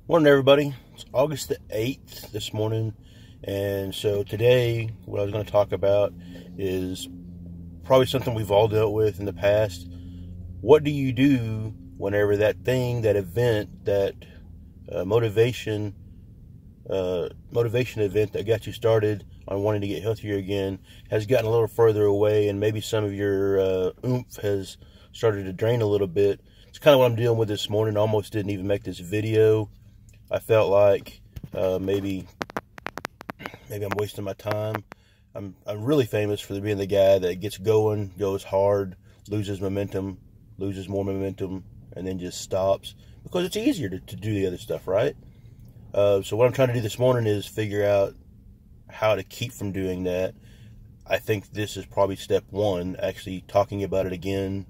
Morning, everybody. It's August the 8th this morning, and so today what I was going to talk about is probably something we've all dealt with in the past. What do you do whenever that thing, that event, that motivation event that got you started on wanting to get healthier again has gotten a little further away, and maybe some of your oomph has started to drain a little bit? It's kind of what I'm dealing with this morning. I almost didn't even make this video. I felt like maybe I'm wasting my time. I'm really famous for being the guy that gets going, goes hard, loses momentum, loses more momentum, and then just stops because it's easier to do the other stuff, right? So what I'm trying to do this morning is figure out how to keep from doing that. I think this is probably step one, actually talking about it again,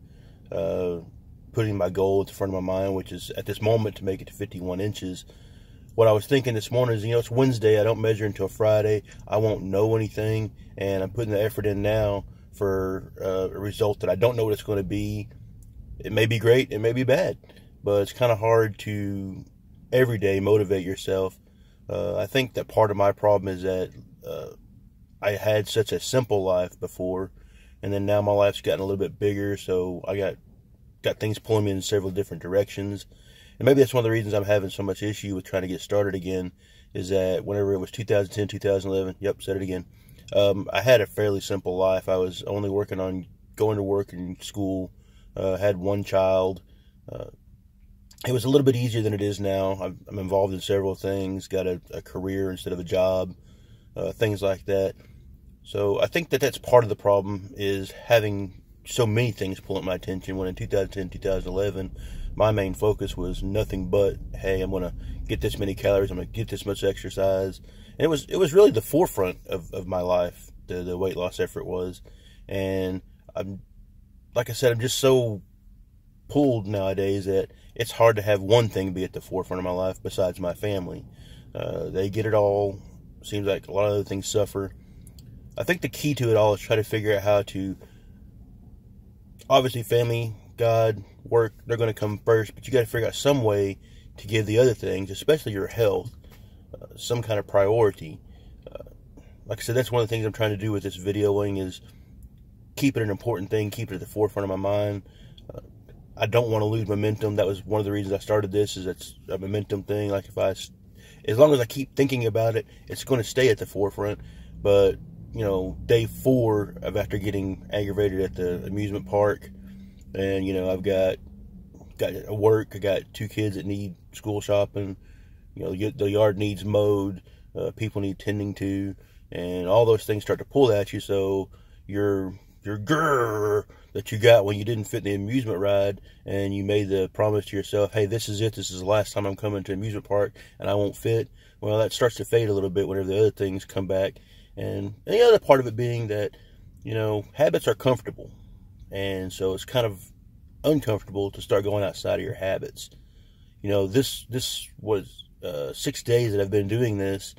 putting my goal at the front of my mind, which is at this moment to make it to 51 inches. What I was thinking this morning is, it's Wednesday. I don't measure until Friday. I won't know anything, and I'm putting the effort in now for a result that I don't know what it's going to be. It may be great. It may be bad, but it's kind of hard to every day motivate yourself. I think that part of my problem is that I had such a simple life before, and then now my life's gotten a little bit bigger, so I got things pulling me in several different directions. And maybe that's one of the reasons I'm having so much issue with trying to get started again, is that whenever it was 2010, 2011, yep, said it again, I had a fairly simple life. I was only working on going to work and school, had one child. It was a little bit easier than it is now. I'm involved in several things, got a career instead of a job, things like that. So I think that that's part of the problem, is having so many things pulling my attention, when in 2010, 2011, my main focus was nothing but, hey, I'm going to get this many calories, I'm going to get this much exercise. And it was really the forefront of my life, the weight loss effort was. And like I said, I'm just so pulled nowadays that it's hard to have one thing be at the forefront of my life besides my family. They get it all. Seems like a lot of other things suffer. I think the key to it all is try to figure out how to, obviously family, God, work, they're going to come first, but you got to figure out some way to give the other things, especially your health, some kind of priority. Like I said, that's one of the things I'm trying to do with this videoing, is keep it an important thing, keep it at the forefront of my mind. I don't want to lose momentum. That was one of the reasons I started this, is it's a momentum thing. Like as long as I keep thinking about it, it's going to stay at the forefront. But, day 4 of after getting aggravated at the amusement park, and, I've got work, I got 2 kids that need school shopping, the yard needs mowed, people need tending to, and all those things start to pull at you. So your grrr that you got when you didn't fit in the amusement ride, and you made the promise to yourself, hey, this is it, this is the last time I'm coming to an amusement park and I won't fit, well, that starts to fade a little bit whenever the other things come back. And the other part of it being that, habits are comfortable, and so it's kind of uncomfortable to start going outside of your habits. This was 6 days that I've been doing this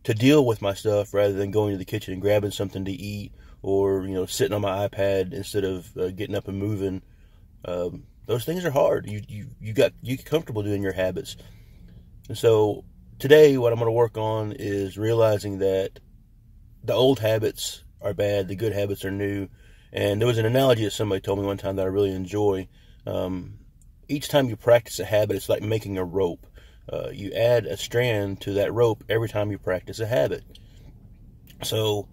to deal with my stuff, rather than going to the kitchen and grabbing something to eat, or sitting on my iPad instead of getting up and moving. Those things are hard. You get comfortable doing your habits. And so today what I'm going to work on is realizing that the old habits are bad, the good habits are new. And there was an analogy that somebody told me one time that I really enjoy. Each time you practice a habit, it's like making a rope. You add a strand to that rope every time you practice a habit. So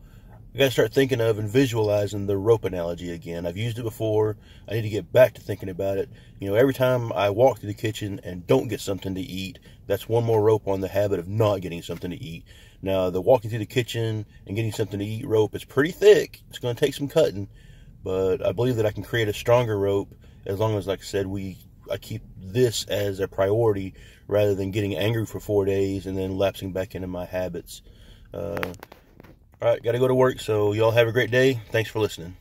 I got to start thinking of and visualizing the rope analogy again. I've used it before. I need to get back to thinking about it. Every time I walk through the kitchen and don't get something to eat, that's one more rope on the habit of not getting something to eat. Now, the walking through the kitchen and getting something to eat rope is pretty thick. It's going to take some cutting, but I believe that I can create a stronger rope as long as, like I said, I keep this as a priority, rather than getting angry for 4 days and then lapsing back into my habits. All right, got to go to work, so y'all have a great day. Thanks for listening.